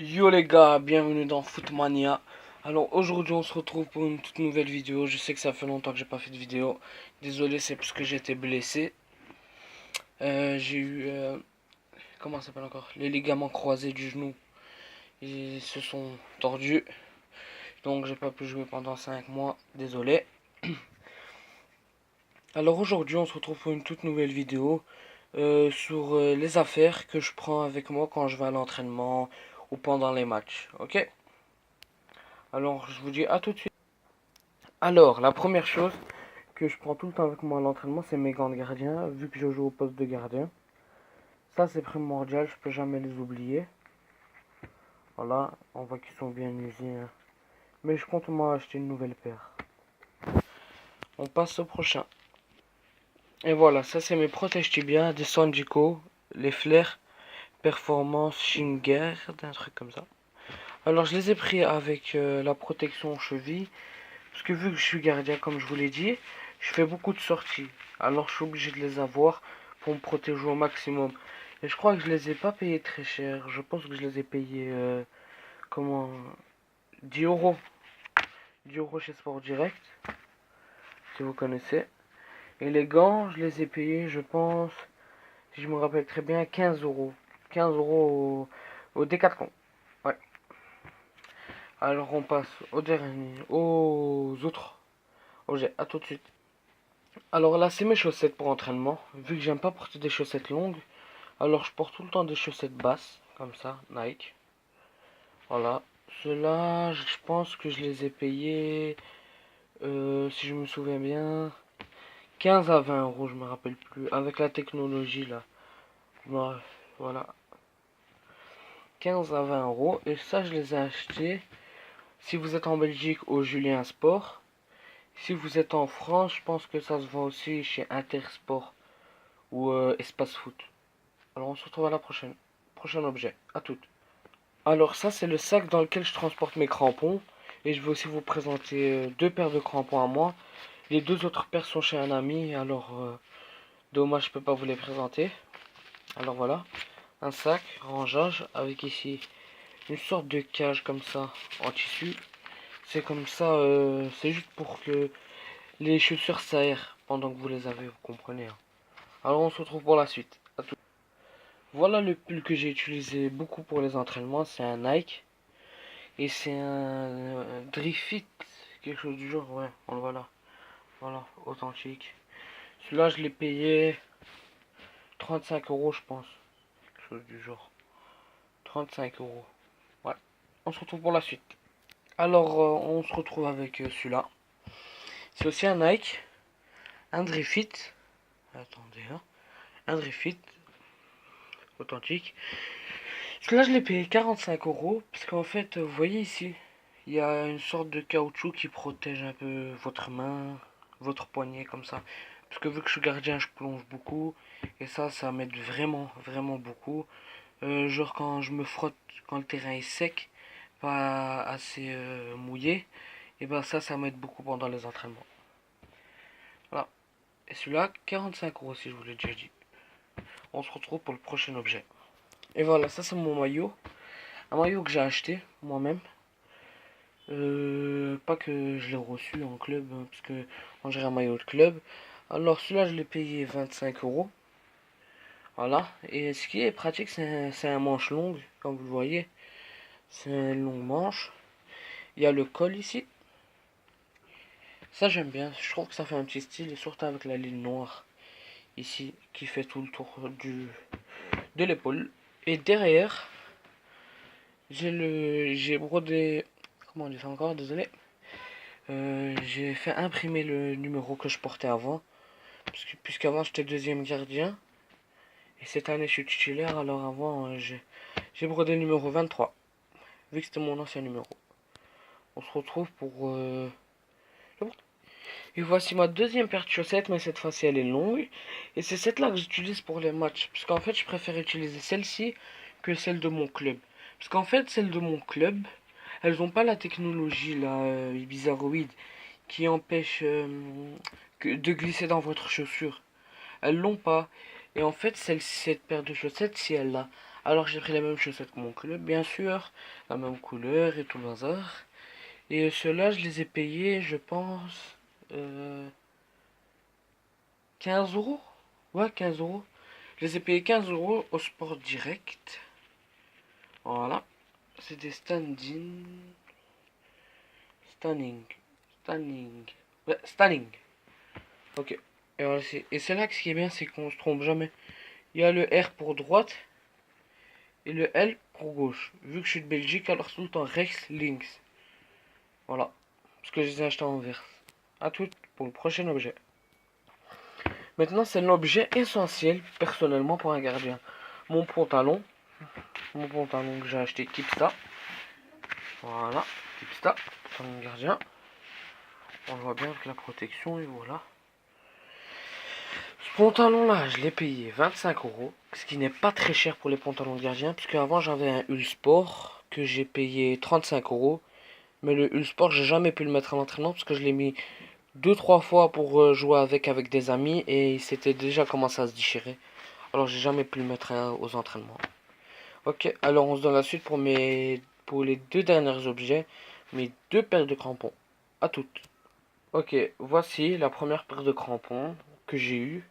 Yo les gars, bienvenue dans Footmania. Alors aujourd'hui on se retrouve pour une toute nouvelle vidéo. Je sais que ça fait longtemps que j'ai pas fait de vidéo. Désolé, c'est parce que j'ai été blessé. J'ai eu comment ça s'appelle encore? Les ligaments croisés du genou. Ils se sont tordus. Donc j'ai pas pu jouer pendant 5 mois. Désolé. Alors aujourd'hui on se retrouve pour une toute nouvelle vidéo sur les affaires que je prends avec moi quand je vais à l'entraînement ou pendant les matchs. Ok? Alors je vous dis à tout de suite. Alors la première chose que je prends tout le temps avec moi à l'entraînement, c'est mes gants de gardien, vu que je joue au poste de gardien. Ça, c'est primordial, je peux jamais les oublier. Voilà, on voit qu'ils sont bien usés, hein. Mais je compte m'en acheter une nouvelle paire. On passe au prochain. Et voilà, ça c'est mes protèges tibias des Sandico, les flares, performance, Shinguard, un truc comme ça. Alors je les ai pris avec la protection cheville, parce que vu que je suis gardien, comme je vous l'ai dit, je fais beaucoup de sorties. Alors je suis obligé de les avoir pour me protéger au maximum. Et je crois que je les ai pas payés très cher. Je pense que je les ai payés comment 10 euros. 10 euros chez Sport Direct, si vous connaissez. Et les gants, je les ai payés, je pense, si je me rappelle très bien, 15 euros. 15 euros au Decathlon. Ouais. Alors on passe au dernier, aux autres objets. À tout de suite. Alors là, c'est mes chaussettes pour entraînement. Vu que j'aime pas porter des chaussettes longues, alors je porte tout le temps des chaussettes basses, comme ça, Nike. Voilà. Ceux-là, je pense que je les ai payés, si je me souviens bien, 15 à 20 euros, je me rappelle plus. Avec la technologie là. Voilà. 15 à 20 euros. Et ça, je les ai achetés. Si vous êtes en Belgique, au Julien Sport. Si vous êtes en France, je pense que ça se vend aussi chez Intersport ou Espace Foot. Alors on se retrouve à la prochaine. Prochain objet. À toutes. Alors ça c'est le sac dans lequel je transporte mes crampons. Et je vais aussi vous présenter deux paires de crampons à moi. Les deux autres paires sont chez un ami. Alors dommage je peux pas vous les présenter. Alors voilà. Un sac rangeage avec ici une sorte de cage comme ça en tissu. C'est comme ça. C'est juste pour que les chaussures s'aèrent pendant que vous les avez. Vous comprenez, hein. Alors on se retrouve pour la suite. À tout. Voilà le pull que j'ai utilisé beaucoup pour les entraînements. C'est un Nike. Et c'est un Drifit, quelque chose du genre, ouais, on le voit là. Voilà, authentique. Celui-là, je l'ai payé 35 euros, je pense. Quelque chose du genre. 35 euros. Ouais. On se retrouve pour la suite. Alors, on se retrouve avec celui-là. C'est aussi un Nike, un Drifit. Attendez, hein. Un Drifit, authentique. Celui-là, je l'ai payé 45 euros. Parce qu'en fait, vous voyez ici, il y a une sorte de caoutchouc qui protège un peu votre main, votre poignet comme ça. Parce que vu que je suis gardien, je plonge beaucoup. Et ça m'aide vraiment, vraiment beaucoup. Genre quand je me frotte, quand le terrain est sec, pas assez mouillé. Et ben ça m'aide beaucoup pendant les entraînements. Voilà. Et celui-là, 45 euros si je vous l'ai déjà dit. On se retrouve pour le prochain objet. Et voilà, ça c'est mon maillot. Un maillot que j'ai acheté moi-même. Pas que je l'ai reçu en club, hein, parce que on dirait un maillot de club. Alors celui-là, je l'ai payé 25 euros. Voilà. Et ce qui est pratique, c'est un manche longue, comme vous le voyez. C'est une longue manche. Il y a le col ici. Ça, j'aime bien. Je trouve que ça fait un petit style, et surtout avec la ligne noire ici, qui fait tout le tour de l'épaule. Et derrière, j'ai brodé. Comment on dit ça encore? Désolé. J'ai fait imprimer le numéro que je portais avant. Puisqu'avant j'étais deuxième gardien. Et cette année je suis titulaire. Alors avant j'ai brodé le numéro 23. Vu que c'était mon ancien numéro. On se retrouve pour... Et voici ma deuxième paire de chaussettes. Mais cette fois-ci elle est longue. Et c'est celle-là que j'utilise pour les matchs. Puisqu'en fait je préfère utiliser celle-ci que celle de mon club. Parce qu'en fait celle de mon club, elles n'ont pas la technologie là, bizarroïde, qui empêche de glisser dans votre chaussure. Elles l'ont pas. Et en fait, cette paire de chaussettes, si elle l'a. Alors j'ai pris les mêmes chaussettes que mon club, bien sûr, la même couleur et tout le bazar. Et ceux-là, je les ai payés, je pense, 15 euros. Ouais, 15 euros. Je les ai payés 15 euros au Sport Direct. Voilà. C'est des stand-in. Standing. Standing. Ouais, standing. Ok. Et, voilà, et c'est là que ce qui est bien, c'est qu'on se trompe jamais. Il y a le R pour droite et le L pour gauche. Vu que je suis de Belgique, alors c'est tout le temps Rex, Links. Voilà. Parce que je les ai achetés en vert. A tout pour le prochain objet. Maintenant, c'est l'objet essentiel, personnellement, pour un gardien. Mon pantalon. Mon pantalon que j'ai acheté Kipsta. Voilà. Kipsta. Pantalon de gardien. On le voit bien avec la protection et voilà. Ce pantalon-là, je l'ai payé 25 euros. Ce qui n'est pas très cher pour les pantalons de gardien. Puisque avant, j'avais un Hull Sport que j'ai payé 35 euros. Mais le Hull Sport, j'ai jamais pu le mettre à l'entraînement parce que je l'ai mis deux trois fois pour jouer avec des amis et il s'était déjà commencé à se déchirer. Alors j'ai jamais pu le mettre aux entraînements. Ok, alors on se donne la suite pour les deux derniers objets, mes deux paires de crampons. À toutes. Ok, voici la première paire de crampons que j'ai eu.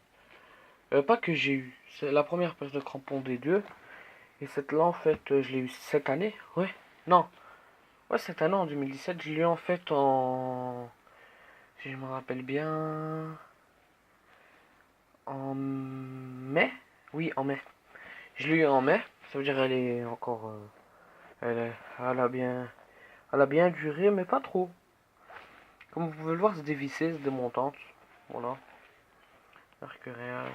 Pas que j'ai eu, c'est la première paire de crampons des deux. Et cette là en fait, je l'ai eu cette année. Ouais, non. Ouais, cette année en 2017, je l'ai eu en fait en, si je me rappelle bien, en mai. Oui, en mai. Je l'ai eu en mai. Ça veut dire elle est encore, elle a bien duré, mais pas trop. Comme vous pouvez le voir, c'est dévissé, c'est démontante. Voilà. Mercurial.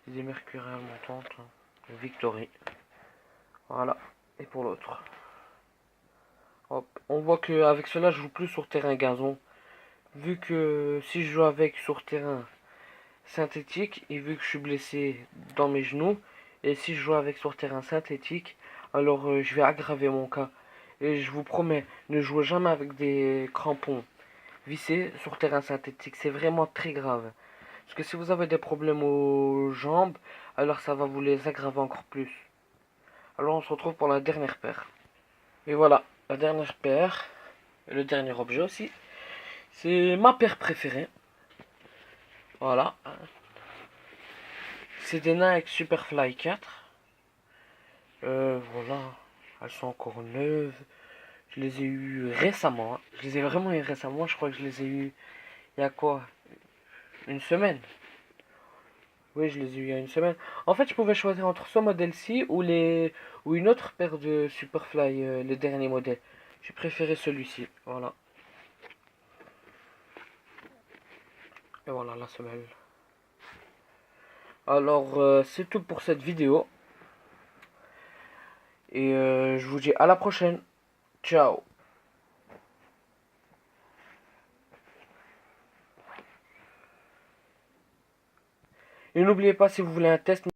Des mercuriales montantes. Victory. Voilà. Et pour l'autre. Hop. On voit qu'avec cela, je joue plus sur terrain gazon. Vu que si je joue avec sur terrain synthétique, et vu que je suis blessé dans mes genoux, et si je joue avec sur terrain synthétique, alors je vais aggraver mon cas. Et je vous promets, ne jouez jamais avec des crampons vissés sur terrain synthétique. C'est vraiment très grave. Parce que si vous avez des problèmes aux jambes, alors ça va vous les aggraver encore plus. Alors on se retrouve pour la dernière paire. Et voilà, la dernière paire, et le dernier objet aussi, c'est ma paire préférée. Voilà. C'est des Nike Superfly 4. Voilà, elles sont encore neuves. Je les ai eues récemment, hein. Je les ai vraiment eues récemment. Je crois que je les ai eues il y a quoi? Une semaine. Oui, je les ai eues il y a une semaine. En fait, je pouvais choisir entre ce modèle-ci ou une autre paire de Superfly, le dernier modèle. J'ai préféré celui-ci. Voilà. Et voilà la semelle. Alors, c'est tout pour cette vidéo. Et je vous dis à la prochaine. Ciao. Et n'oubliez pas, si vous voulez un test